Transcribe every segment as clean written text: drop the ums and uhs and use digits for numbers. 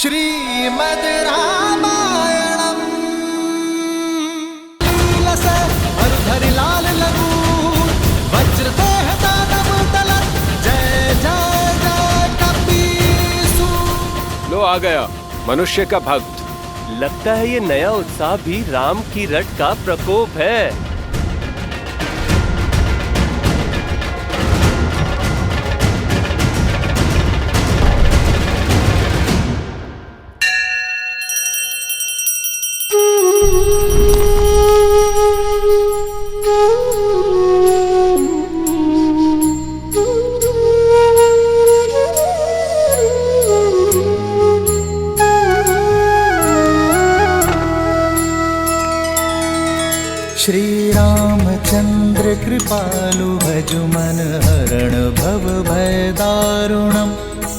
श्रीमद् रामायणम् लीलस मरुधरि लाल लघु वज्रदेह दानव दलत जय जय जय कपीसु। लो आ गया मनुष्य का भक्त। लगता है ये नया उत्साह भी राम की रट का प्रकोप है। श्री रामचंद्र कृपालु भजु मन हरण भव भय दारुणम्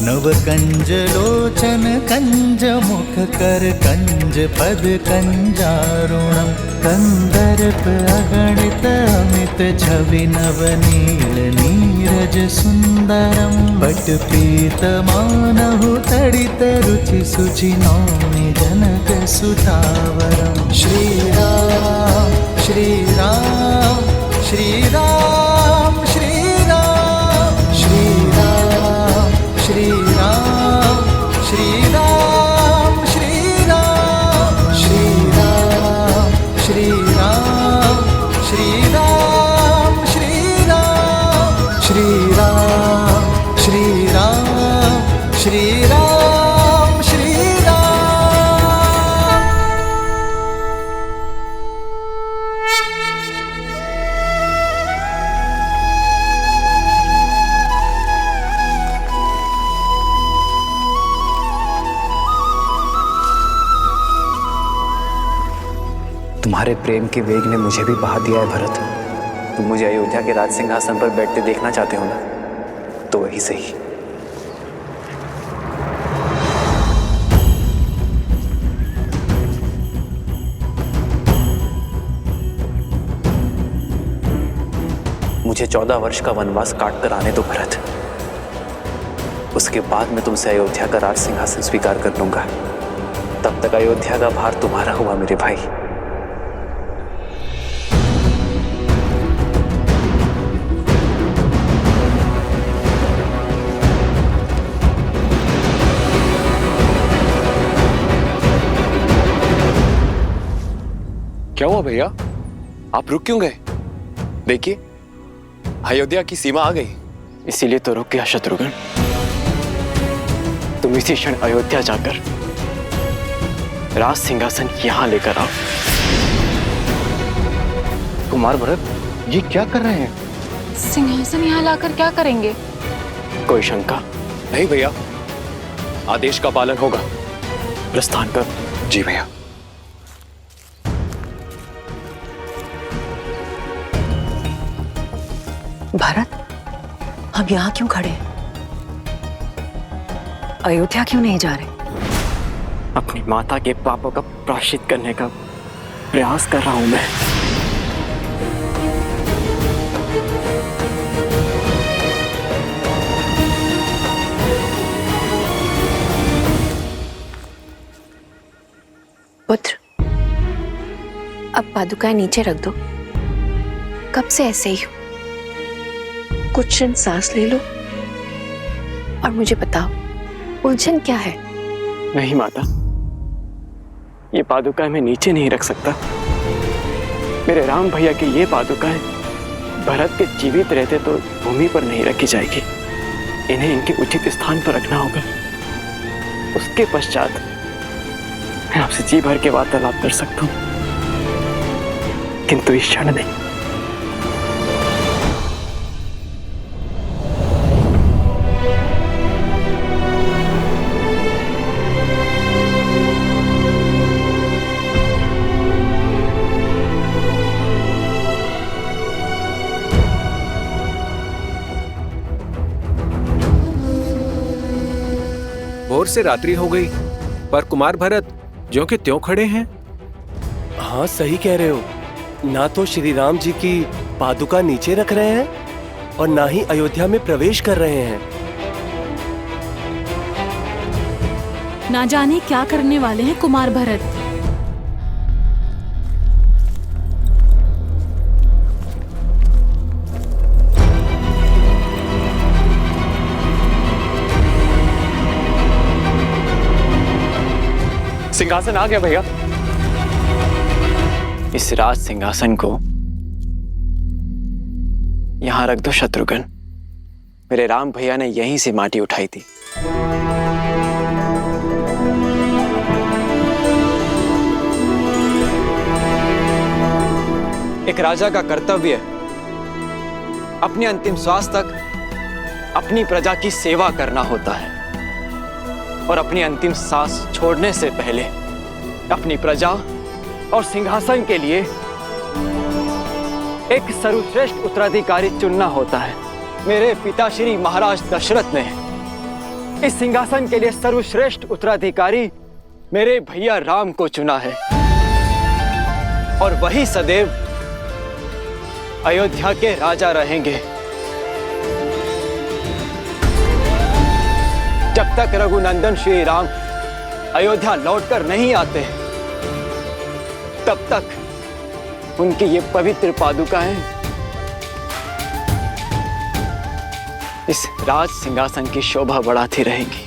नव कंज लोचन कंज मुख कर कंज पद कंजारुणम् कंदर्प अगणित अमित छवि नव नील नीरज सुंदरम् पट पीत मानहु तडित रुचि सुचि नौमि जनक सुतावरम्। श्री राम श्री राम श्री राम श्री राम श्री राम श्री राम श्री राम श्री राम श्री राम श्री राम श्री राम श्री राम श्री राम श्री राम श्री राम श्री राम। तुम्हारे प्रेम के वेग ने मुझे भी बहा दिया है भरत। तुम मुझे अयोध्या के राज सिंहासन पर बैठते देखना चाहते हो ना, तो वही सही। मुझे 14 वर्ष का वनवास काट कर आने दो भरत। उसके बाद मैं तुमसे अयोध्या का राज सिंहासन स्वीकार कर लूंगा। तब तक अयोध्या का भार तुम्हारा हुआ मेरे भाई। क्या हुआ भैया, आप रुक क्यों गए? देखिए अयोध्या की सीमा आ गई। इसीलिए तो रुक गया शत्रुघ्न। तुम इसी क्षण अयोध्या जाकर राज सिंहासन यहां लेकर आओ। कुमार भरत, ये क्या कर रहे हैं? सिंहासन यहाँ लाकर क्या करेंगे? कोई शंका? नहीं भैया, आदेश का पालन होगा। प्रस्थान कर। जी भैया। भरत, हम यहाँ क्यों खड़े हैं? अयोध्या क्यों नहीं जा रहे? अपनी माता के पापों का प्रायश्चित करने का प्रयास कर रहा हूं मैं। पुत्र, अब पादुकाएं नीचे रख दो। कब से ऐसे ही हो? कुछ क्षण सांस ले लो और मुझे बताओ, उलझन क्या है? नहीं माता, ये पादुकाएं मैं नीचे नहीं रख सकता। मेरे राम भैया की ये पादुकाएं भरत के जीवित रहते तो भूमि पर नहीं रखी जाएगी। इन्हें इनके उचित स्थान पर रखना होगा। उसके पश्चात मैं आपसे जी भर के वार्तालाप कर सकता हूं, किंतु इस क्षण नहीं। भोर से रात्रि हो गई, पर कुमार भरत ज्यों के त्यों खड़े हैं। हाँ सही कह रहे हो। ना तो श्री राम जी की पादुका नीचे रख रहे हैं और ना ही अयोध्या में प्रवेश कर रहे हैं। ना जाने क्या करने वाले हैं कुमार भरत। सिंहासन आ गया भैया। इस राज सिंहासन को यहां रख दो शत्रुघ्न। मेरे राम भैया ने यहीं से माटी उठाई थी। एक राजा का कर्तव्य अपने अंतिम श्वास तक अपनी प्रजा की सेवा करना होता है और अपनी अंतिम सांस छोड़ने से पहले अपनी प्रजा और सिंहासन के लिए एक सर्वश्रेष्ठ उत्तराधिकारी चुनना होता है। मेरे पिताश्री महाराज दशरथ ने इस सिंहासन के लिए सर्वश्रेष्ठ उत्तराधिकारी मेरे भैया राम को चुना है और वही सदैव अयोध्या के राजा रहेंगे। जब तक रघुनंदन श्री राम अयोध्या लौटकर नहीं आते तब तक उनकी ये पवित्र पादुकाएं इस राज सिंहासन की शोभा बढ़ाती रहेंगी।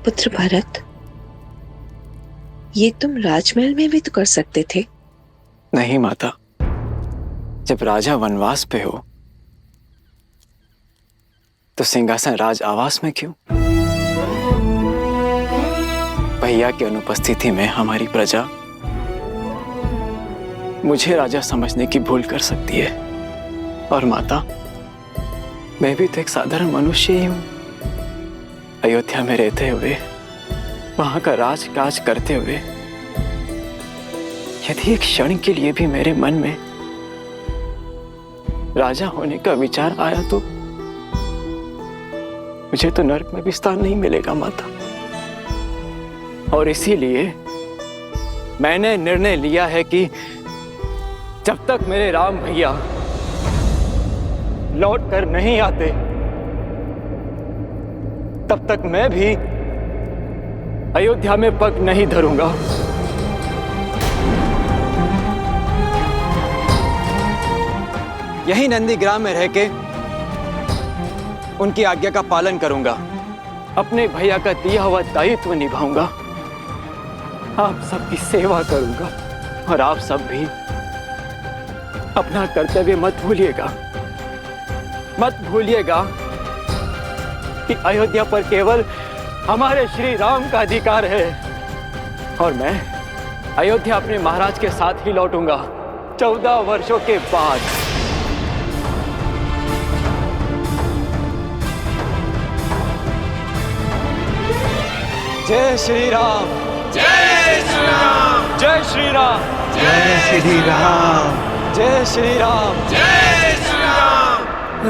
पुत्र भरत, ये तुम राजमहल में भी तो कर सकते थे। नहीं माता, जब राजा वनवास पे हो तो सिंहासन राज आवास में क्यों? भैया की अनुपस्थिति में हमारी प्रजा मुझे राजा समझने की भूल कर सकती है। और माता, मैं भी तो एक साधारण मनुष्य ही हूं। अयोध्या में रहते हुए, वहां का राजकाज करते हुए, यदि एक क्षण के लिए भी मेरे मन में राजा होने का विचार आया तो मुझे तो नरक में भी स्थान नहीं मिलेगा माता। और इसीलिए मैंने निर्णय लिया है कि जब तक मेरे राम भैया लौट कर नहीं आते तब तक मैं भी अयोध्या में पग नहीं धरूंगा। यही नंदीग्राम में रह के उनकी आज्ञा का पालन करूंगा, अपने भैया का दिया हुआ दायित्व निभाऊंगा, आप सबकी सेवा करूंगा और आप सब भी अपना कर्तव्य मत भूलिएगा। मत भूलिएगा कि अयोध्या पर केवल हमारे श्री राम का अधिकार है और मैं अयोध्या अपने महाराज के साथ ही लौटूंगा 14 वर्षों के बाद। जय श्री राम, जय श्री राम, जय श्री राम, जय श्री राम, जय श्री राम, जय श्री राम।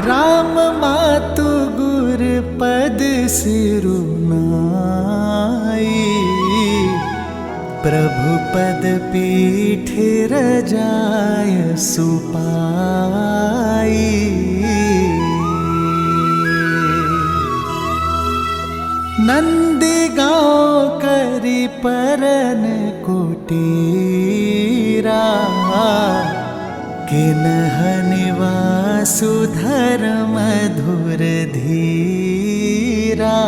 राम मातु गुर पद सिरुनाई, प्रभु पद पीठ रजाय सुपाई। नंदी गाँव करी परन कुटीरा, किन्ह निवासु धर्म मधुर धीरा।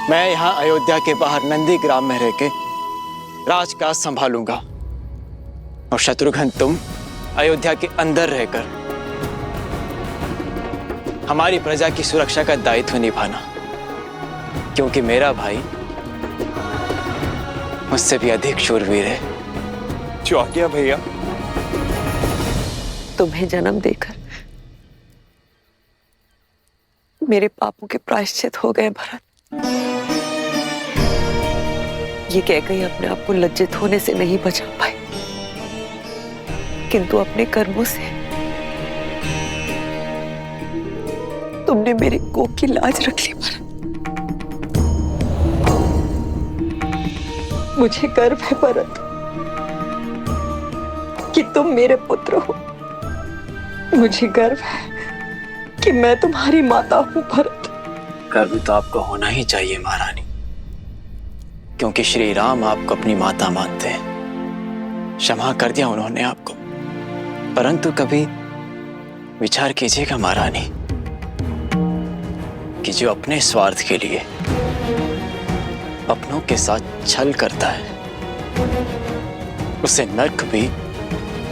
मैं यहाँ अयोध्या के बाहर नंदीग्राम में रह के राजकाज संभालूंगा और शत्रुघ्न तुम अयोध्या के अंदर रहकर हमारी प्रजा की सुरक्षा का दायित्व निभाना, क्योंकि मेरा भाई मुझसे भी अधिक शूरवीर है। जो आज्ञा भैया। तुम्हें जन्म देकर मेरे पापों के प्रायश्चित हो गए भरत। ये कहकर अपने आप को लज्जित होने से नहीं बचा पाए, किंतु अपने कर्मों से तुमने मेरे कोख की लाज रख ली भरत। मुझे गर्व है भरत कि तुम मेरे पुत्र हो। मुझे गर्व है कि मैं तुम्हारी माता हूं भरत। गर्व तो आपको होना ही चाहिए महारानी, क्योंकि श्री राम आपको अपनी माता मानते हैं। क्षमा कर दिया उन्होंने आपको, परंतु कभी विचार कीजिएगा महारानी कि जो अपने स्वार्थ के लिए अपनों के साथ छल करता है, उसे नर्क भी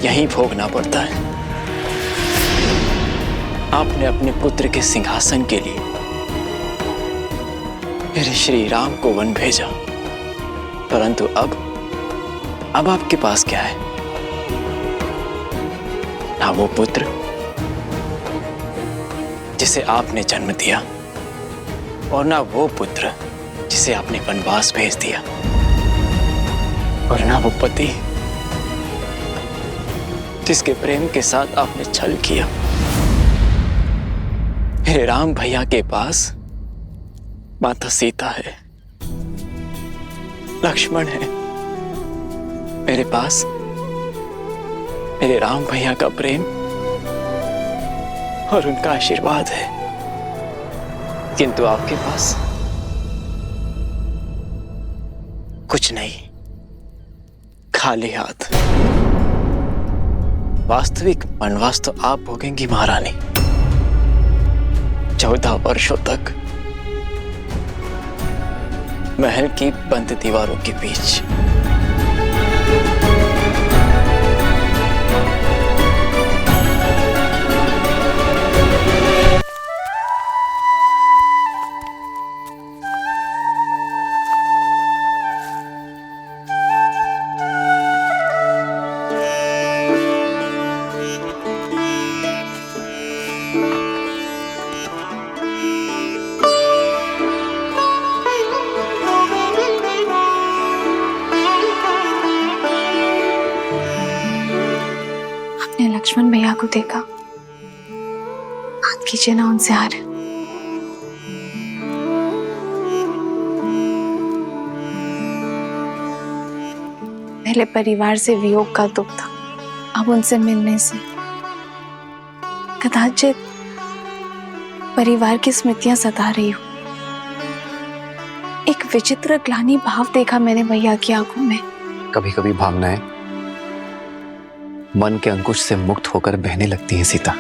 यहीं भोगना पड़ता है। आपने अपने पुत्र के सिंहासन के लिए मेरे श्री राम को वन भेजा, परंतु अब आपके पास क्या है? ना वो पुत्र जिसे आपने जन्म दिया, और ना वो पुत्र जिसे आपने वनवास भेज दिया, और ना वो पति जिसके प्रेम के साथ आपने छल किया। मेरे राम भैया के पास माता सीता है, लक्ष्मण है। मेरे पास मेरे राम भैया का प्रेम और उनका आशीर्वाद है, किंतु आपके पास कुछ नहीं, खाली हाथ। वास्तविक वनवास तो आप भोगेंगी महारानी, 14 वर्षों तक महल की बंद दीवारों के बीच। लक्ष्मण भैया को देखा, बात कीजिए ना उनसे यार। पहले परिवार से वियोग का दुख था, अब उनसे मिलने से कदाचित परिवार की स्मृतियां सता रही हूं। एक विचित्र ग्लानि भाव देखा मैंने भैया की आंखों में। कभी कभी भावनाएं मन के अंकुश से मुक्त होकर बहने लगती हैं सीता।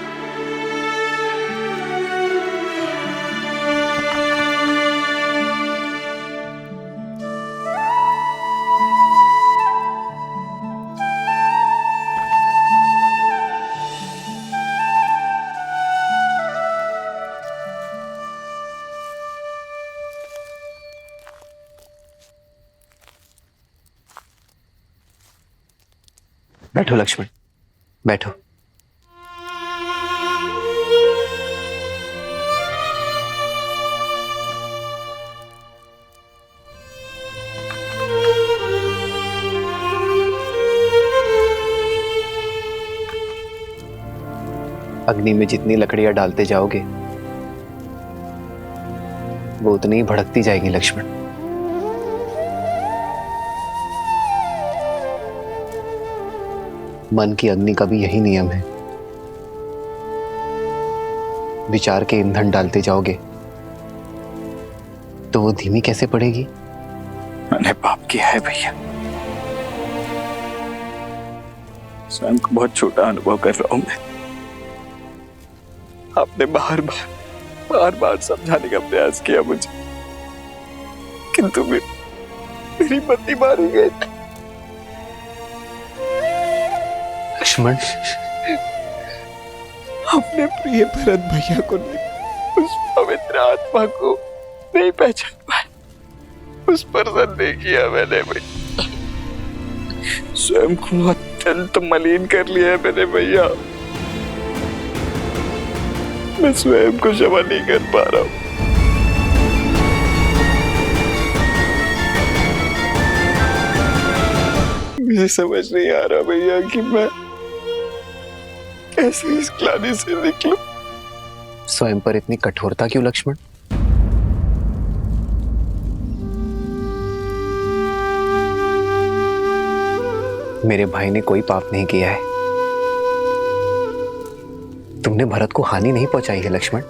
बैठो लक्ष्मण, बैठो। अग्नि में जितनी लकड़ियां डालते जाओगे वो उतनी ही भड़कती जाएगी लक्ष्मण। मन की अग्नि का भी यही नियम है। विचार के ईंधन डालते जाओगे तो वो धीमी कैसे पड़ेगी? मैंने पाप किया है भैया, स्वयं को बहुत छोटा अनुभव कर रहा हूं मैं। आपने बार बार समझाने का प्रयास किया मुझे, किंतु मेरी पत्नी मारी गई। लक्ष्मण, अपने प्रिय भरत भैया को नहीं, उस पवित्र आत्मा को नहीं पहचान पाए, उस पर संदेह किया मैंने भैया। स्वयं को अत्यंत मलिन कर लिया है मैंने भैया। मैं स्वयं को क्षमा नहीं कर पा रहा हूं। मुझे समझ नहीं आ रहा भैया कि मैं कैसे इस ग्लानि से निकलूं। स्वयं पर इतनी कठोरता क्यों लक्ष्मण? मेरे भाई ने कोई पाप नहीं किया है। तुमने भरत को हानि नहीं पहुंचाई है लक्ष्मण,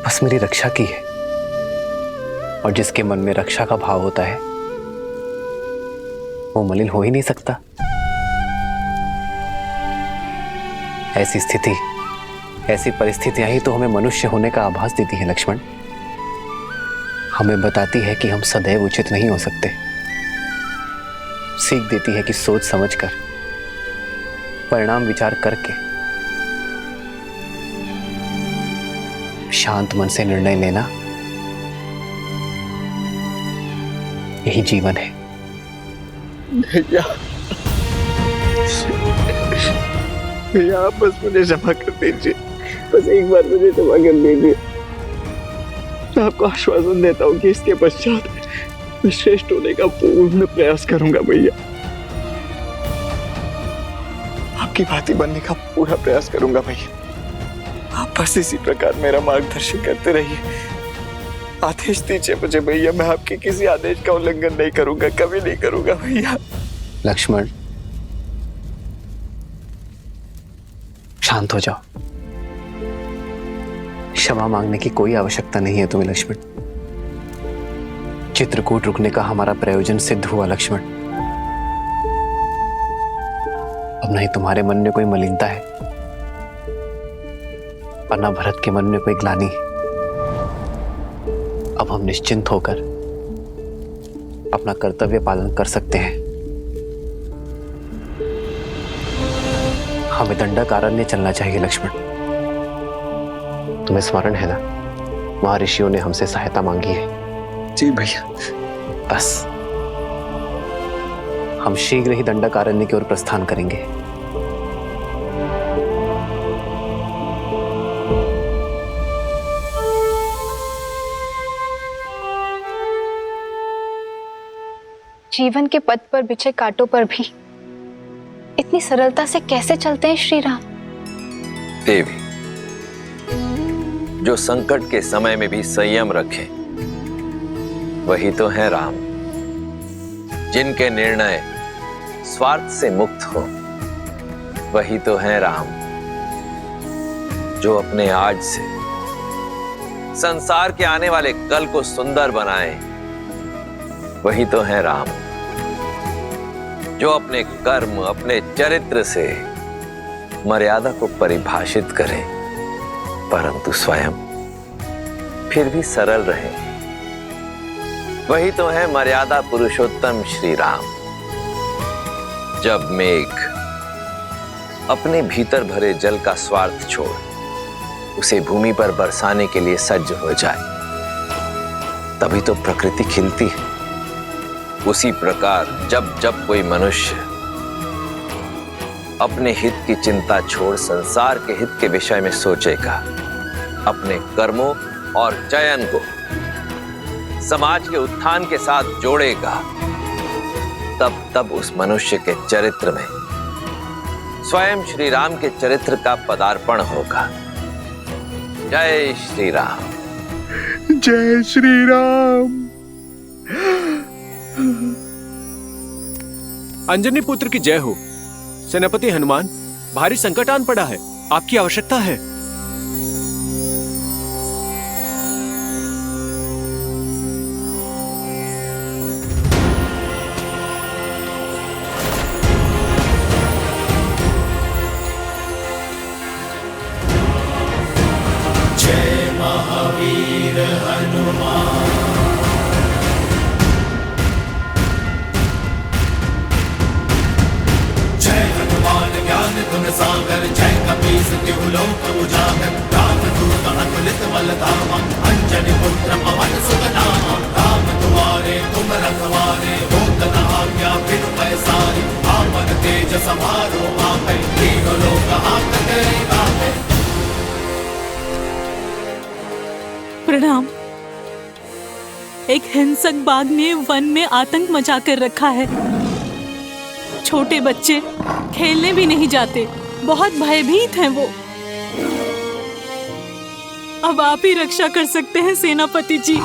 बस मेरी रक्षा की है। और जिसके मन में रक्षा का भाव होता है वो मलिन हो ही नहीं सकता। ऐसी स्थिति, ऐसी परिस्थितियां ही तो हमें मनुष्य होने का आभास देती हैं लक्ष्मण। हमें बताती है कि हम सदैव उचित नहीं हो सकते। सीख देती है कि सोच समझकर, परिणाम विचार करके, शांत मन से निर्णय लेना यही जीवन है। भैया, भैया आप बस मुझे क्षमा कर दीजिए, बस एक बार मुझे क्षमा कर दीजिए। मैं आपको आश्वासन देता हूँ कि इसके पश्चात मैं श्रेष्ठ होने का पूर्ण प्रयास करूंगा भैया। आपकी भांति बनने का पूरा प्रयास करूंगा भैया। आप बस इसी प्रकार मेरा मार्गदर्शन करते रहिए। आदेश दीजिए मुझे भैया, मैं आपके किसी आदेश का उल्लंघन नहीं करूंगा, कभी नहीं करूंगा भैया। लक्ष्मण शांत हो जाओ। क्षमा मांगने की कोई आवश्यकता नहीं है तुम्हें लक्ष्मण। चित्रकूट रुकने का हमारा प्रयोजन सिद्ध हुआ लक्ष्मण। अब नहीं तुम्हारे मन में कोई मलिनता है और ना भरत के मन में कोई ग्लानि। अब हम निश्चिंत होकर अपना कर्तव्य पालन कर सकते हैं। हमें दंडकारण्य चलना चाहिए लक्ष्मण। तुम्हें स्मरण है ना, महर्षियों ने हमसे सहायता मांगी है। जी भैया। बस हम शीघ्र ही दंडकारण्य की ओर प्रस्थान करेंगे। जीवन के पथ पर बिछे कांटों पर भी इतनी सरलता से कैसे चलते हैं श्री राम? देवी, जो संकट के समय में भी संयम रखें वही तो है राम। जिनके निर्णय स्वार्थ से मुक्त हो वही तो है राम। जो अपने आज से संसार के आने वाले कल को सुंदर बनाए वही तो है राम। जो अपने कर्म, अपने चरित्र से मर्यादा को परिभाषित करे परंतु स्वयं फिर भी सरल रहे वही तो है मर्यादा पुरुषोत्तम श्री राम। जब मेघ अपने भीतर भरे जल का स्वार्थ छोड़ उसे भूमि पर बरसाने के लिए सज्ज हो जाए तभी तो प्रकृति खिलती है। उसी प्रकार जब जब कोई मनुष्य अपने हित की चिंता छोड़ संसार के हित के विषय में सोचेगा, अपने कर्मों और चयन को समाज के उत्थान के साथ जोड़ेगा, तब तब उस मनुष्य के चरित्र में स्वयं श्री राम के चरित्र का पदार्पण होगा। जय श्री राम। जय श्री राम। अंजनी पुत्र की जय हो। सेनापति हनुमान, भारी संकट आन पड़ा है, आपकी आवश्यकता है। जय महावीर हनुमान। सागर जय कपीस तिहु लोक उजागर रामदूत अतुलित बलधामा अंजनी पुत्र पवन सुत नामा। राम दुआरे तुम रखवारे होत न आज्ञा बिनु पैसारी। आपन तेज समारो आपै तीनों लोक हाथ तेरे गाहे। प्रणाम। एक हिंसक बाघ ने वन में आतंक मचा कर रखा है। छोटे बच्चे खेलने भी नहीं जाते, बहुत भयभीत हैं वो। अब आप ही रक्षा कर सकते हैं सेनापति जी।